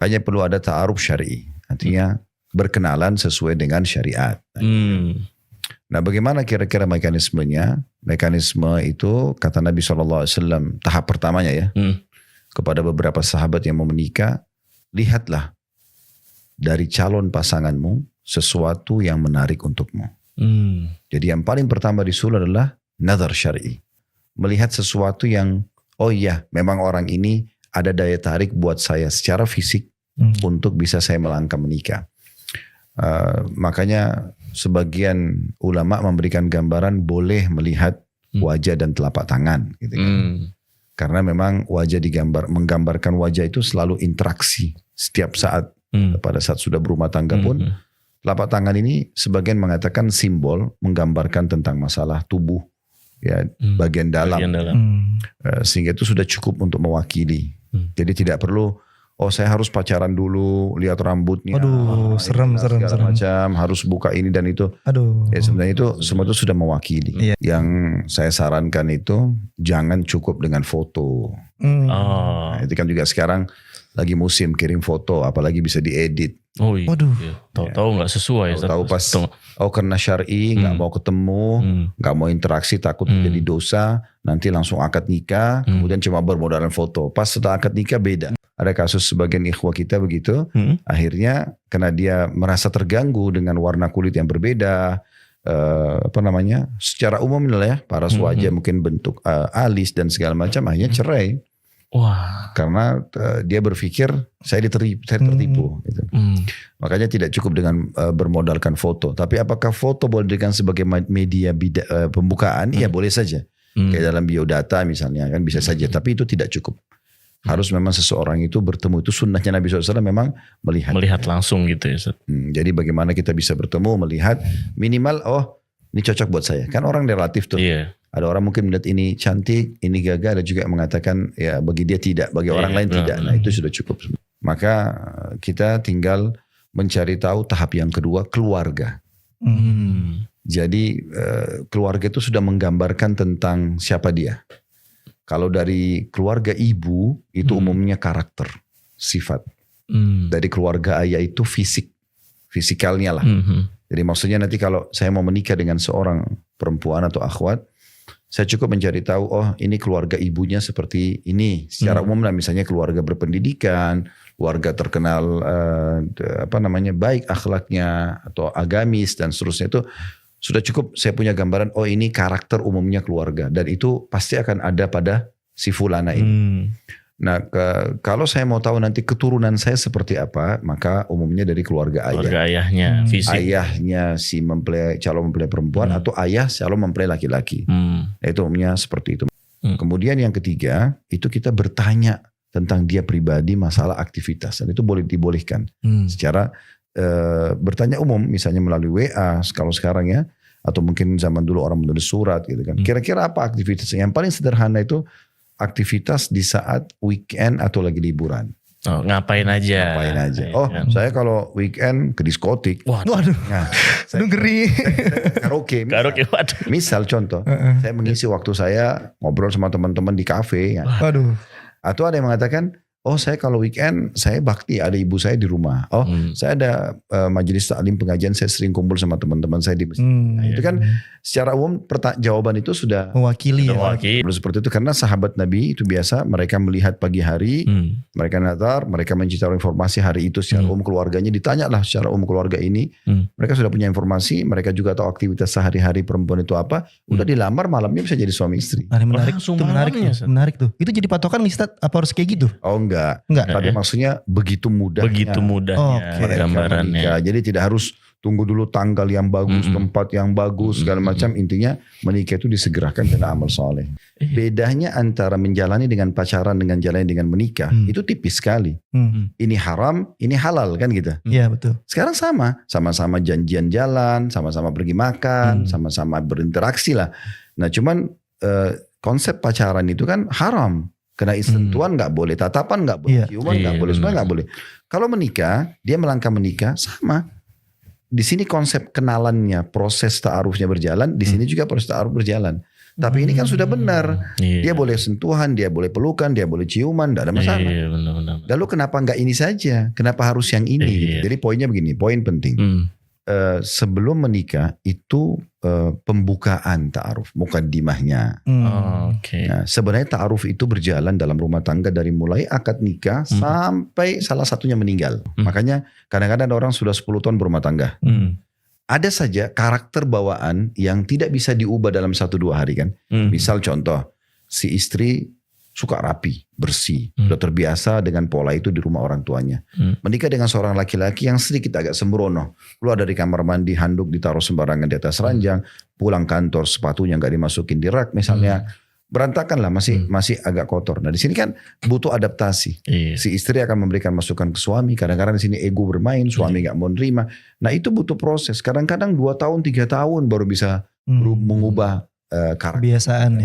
hanya perlu ada ta'aruf syar'i. Artinya berkenalan sesuai dengan syariat. Nah, bagaimana kira-kira mekanismenya? Mekanisme itu kata Nabi SAW tahap pertamanya ya. Kepada beberapa sahabat yang mau menikah, lihatlah dari calon pasanganmu sesuatu yang menarik untukmu. Jadi yang paling pertama disuruh adalah nazar syar'i. Melihat sesuatu yang, oh iya memang orang ini ada daya tarik buat saya secara fisik untuk bisa saya melangkah menikah. Makanya sebagian ulama memberikan gambaran boleh melihat wajah dan telapak tangan, gitu kan. Karena memang wajah menggambarkan wajah itu selalu interaksi setiap saat. Pada saat sudah berumah tangga pun, telapak tangan ini sebagian mengatakan simbol menggambarkan tentang masalah tubuh, ya bagian dalam. Sehingga itu sudah cukup untuk mewakili. Jadi tidak perlu, oh saya harus pacaran dulu, lihat rambutnya. Aduh, serem. Macam harus buka ini dan itu. Aduh. Ya sebenarnya itu semua itu sudah mewakili. Iya. Yang saya sarankan itu jangan cukup dengan foto. Nah, itu kan juga sekarang lagi musim kirim foto, apalagi bisa diedit. Oh iya. Waduh. Tahu-tahu nggak sesuai. Tahu pas, karena syar'i nggak mau ketemu, nggak mau interaksi, takut jadi dosa, nanti langsung akad nikah, kemudian cuma bermodalkan foto. Pas setelah akad nikah beda. Ada kasus sebagian ikhwah kita begitu, akhirnya karena dia merasa terganggu dengan warna kulit yang berbeda, secara umum lah ya, paras wajah mungkin bentuk alis dan segala macam, akhirnya cerai. Wah. Karena dia berpikir saya tertipu. Gitu. Makanya tidak cukup dengan bermodalkan foto. Tapi apakah foto boleh diberikan sebagai media pembukaan? Iya boleh saja. Kayak dalam biodata misalnya kan bisa saja. Tapi itu tidak cukup. Harus memang seseorang itu bertemu. Itu sunnahnya Nabi SAW memang melihat. Melihat langsung gitu ya. Jadi bagaimana kita bisa bertemu, melihat minimal, oh ini cocok buat saya. Kan orang relatif tuh. Iya. Ada orang mungkin melihat ini cantik, ini gagah, ada juga yang mengatakan ya bagi dia tidak, bagi orang lain tidak. Nah itu sudah cukup. Maka kita tinggal mencari tahu tahap yang kedua, keluarga. Jadi keluarga itu sudah menggambarkan tentang siapa dia. Kalau dari keluarga ibu itu umumnya karakter, sifat. Dari keluarga ayah itu fisikalnya lah. Jadi maksudnya nanti kalau saya mau menikah dengan seorang perempuan atau akhwat, saya cukup mencari tahu, oh ini keluarga ibunya seperti ini. Secara umum lah, misalnya keluarga berpendidikan, keluarga terkenal baik akhlaknya atau agamis dan seterusnya, itu sudah cukup saya punya gambaran, oh ini karakter umumnya keluarga. Dan itu pasti akan ada pada si fulana ini. Nah kalau saya mau tahu nanti keturunan saya seperti apa, maka umumnya dari keluarga ayah. Keluarga ayahnya, fisik. Ayahnya si calon mempelai perempuan atau ayah calon mempelai laki-laki. Itu umumnya seperti itu. Kemudian yang ketiga, itu kita bertanya tentang dia pribadi, masalah aktivitas. Dan itu boleh dibolehkan. Secara bertanya umum, misalnya melalui WA kalau sekarang ya. Atau mungkin zaman dulu orang menulis surat gitu kan. Kira-kira apa aktivitasnya? Yang paling sederhana itu aktivitas di saat weekend atau lagi liburan. Oh, ngapain aja. Oh, saya kalau weekend ke diskotik. Waduh. Nah, Aduh ngeri. Karaoke. Waduh. Misal contoh, saya mengisi waktu saya ngobrol sama teman-teman di kafe. Ya. Waduh. Atau ada yang mengatakan, oh saya kalau weekend saya bakti, ada ibu saya di rumah. Oh saya ada majelis taklim pengajian, saya sering kumpul sama teman-teman saya di masjid. Nah, itu kan secara umum jawaban itu sudah mewakili. Seperti itu karena sahabat Nabi itu biasa mereka melihat pagi hari, mereka nazar, mereka mencari informasi hari itu secara umum keluarganya, ditanyalah secara umum keluarga ini. Mereka sudah punya informasi, mereka juga tahu aktivitas sehari-hari perempuan itu apa. Udah dilamar malamnya bisa jadi suami istri. Nah, menarik tuh. Itu jadi patokan nih Ustaz, apa harus kayak gitu? Oh enggak. Tapi maksudnya begitu mudahnya. Begitu mudahnya gambarannya. Jadi tidak harus tunggu dulu tanggal yang bagus, tempat yang bagus, segala macam. Intinya menikah itu disegerakan karena amal soleh. Bedanya antara menjalani dengan pacaran dengan jalani dengan menikah itu tipis sekali. Ini haram, ini halal kan gitu. Iya betul. Sekarang sama-sama janjian jalan, sama-sama pergi makan, sama-sama berinteraksi lah. Nah cuman konsep pacaran itu kan haram. Kena sentuhan nggak boleh, tatapan nggak boleh, ciuman nggak boleh, semua nggak boleh. Kalau menikah, dia melangkah menikah sama. Di sini konsep kenalannya, proses ta'arufnya berjalan. Di sini juga proses ta'aruf berjalan. Tapi ini kan sudah benar. Dia boleh sentuhan, dia boleh pelukan, dia boleh ciuman, tidak ada masalah. Benar. Lalu kenapa nggak ini saja? Kenapa harus yang ini? Gitu. Jadi poinnya begini, poin penting. Sebelum menikah itu pembukaan ta'aruf, mukaddimahnya. Nah, sebenarnya ta'aruf itu berjalan dalam rumah tangga dari mulai akad nikah sampai salah satunya meninggal. Makanya kadang-kadang orang sudah 10 tahun berumah tangga. Ada saja karakter bawaan yang tidak bisa diubah dalam 1-2 hari kan. Misal contoh, si istri suka rapi, bersih, sudah terbiasa dengan pola itu di rumah orang tuanya. Menikah dengan seorang laki-laki yang sedikit agak sembrono, keluar dari kamar mandi, handuk ditaruh sembarangan di atas ranjang, pulang kantor sepatunya nggak dimasukin di rak misalnya, berantakan lah, masih agak kotor. Nah di sini kan butuh adaptasi. Si istri akan memberikan masukan ke suami, kadang-kadang di sini ego bermain, suami nggak mau nerima. Nah itu butuh proses. Kadang-kadang 2 tahun, 3 tahun baru bisa mengubah kebiasaan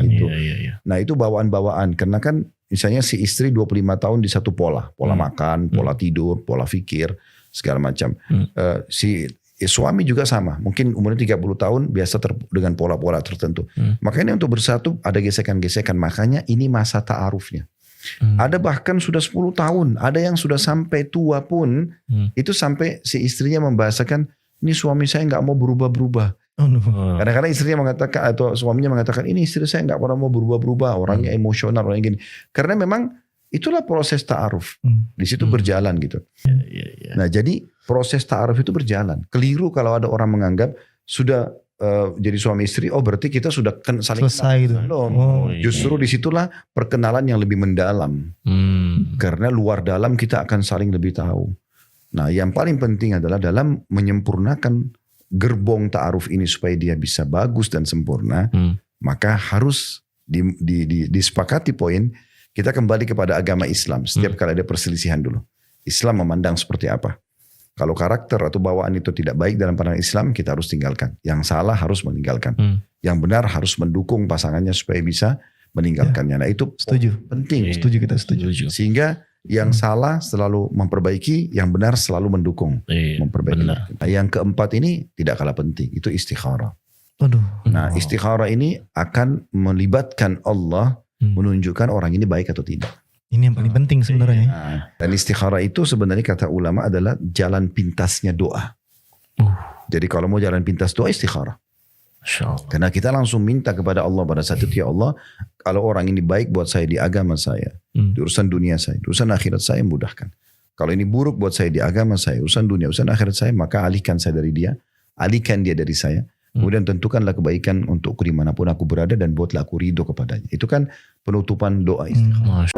itu. Iya. Nah itu bawaan-bawaan, karena kan misalnya si istri 25 tahun di satu pola makan, pola tidur, pola fikir, segala macam. Si suami juga sama, mungkin umurnya 30 tahun biasa dengan pola-pola tertentu. Makanya untuk bersatu ada gesekan-gesekan, makanya ini masa ta'arufnya. Ada bahkan sudah 10 tahun, ada yang sudah sampai tua pun, itu sampai si istrinya membahasakan, ini suami saya nggak mau berubah-berubah. Kadang-kadang istrinya mengatakan atau suaminya mengatakan, ini istri saya nggak pernah mau berubah-berubah, orangnya emosional, orangnya gini. Karena memang itulah proses ta'aruf. Di situ berjalan gitu. Nah jadi proses ta'aruf itu berjalan. Keliru kalau ada orang menganggap sudah jadi suami istri, oh berarti kita sudah saling selesai gitu. Justru disitulah perkenalan yang lebih mendalam. Karena luar dalam kita akan saling lebih tahu. Nah yang paling penting adalah dalam menyempurnakan gerbong ta'aruf ini supaya dia bisa bagus dan sempurna, maka harus disepakati poin, kita kembali kepada agama Islam. Setiap kali ada perselisihan dulu, Islam memandang seperti apa. Kalau karakter atau bawaan itu tidak baik dalam pandangan Islam, kita harus tinggalkan. Yang salah harus meninggalkan. Yang benar harus mendukung pasangannya supaya bisa meninggalkannya. Nah itu penting. Kita setuju. Sehingga yang salah selalu memperbaiki, yang benar selalu mendukung, memperbaiki. Nah, yang keempat ini tidak kalah penting, itu istikharah. Nah, istikharah ini akan melibatkan Allah menunjukkan orang ini baik atau tidak. Ini yang paling penting sebenarnya. Nah, dan istikharah itu sebenarnya kata ulama adalah jalan pintasnya doa. Jadi kalau mau jalan pintas doa, istikharah. Karena kita langsung minta kepada Allah pada saat itu, ya Allah, kalau orang ini baik buat saya di agama saya, di urusan dunia saya, di urusan akhirat saya, mudahkan. Kalau ini buruk buat saya di agama saya, urusan dunia, urusan akhirat saya, maka alihkan saya dari dia, alihkan dia dari saya. Kemudian tentukanlah kebaikan untukku dimanapun aku berada dan buatlah aku ridho kepadanya. Itu kan penutupan doa istikharah.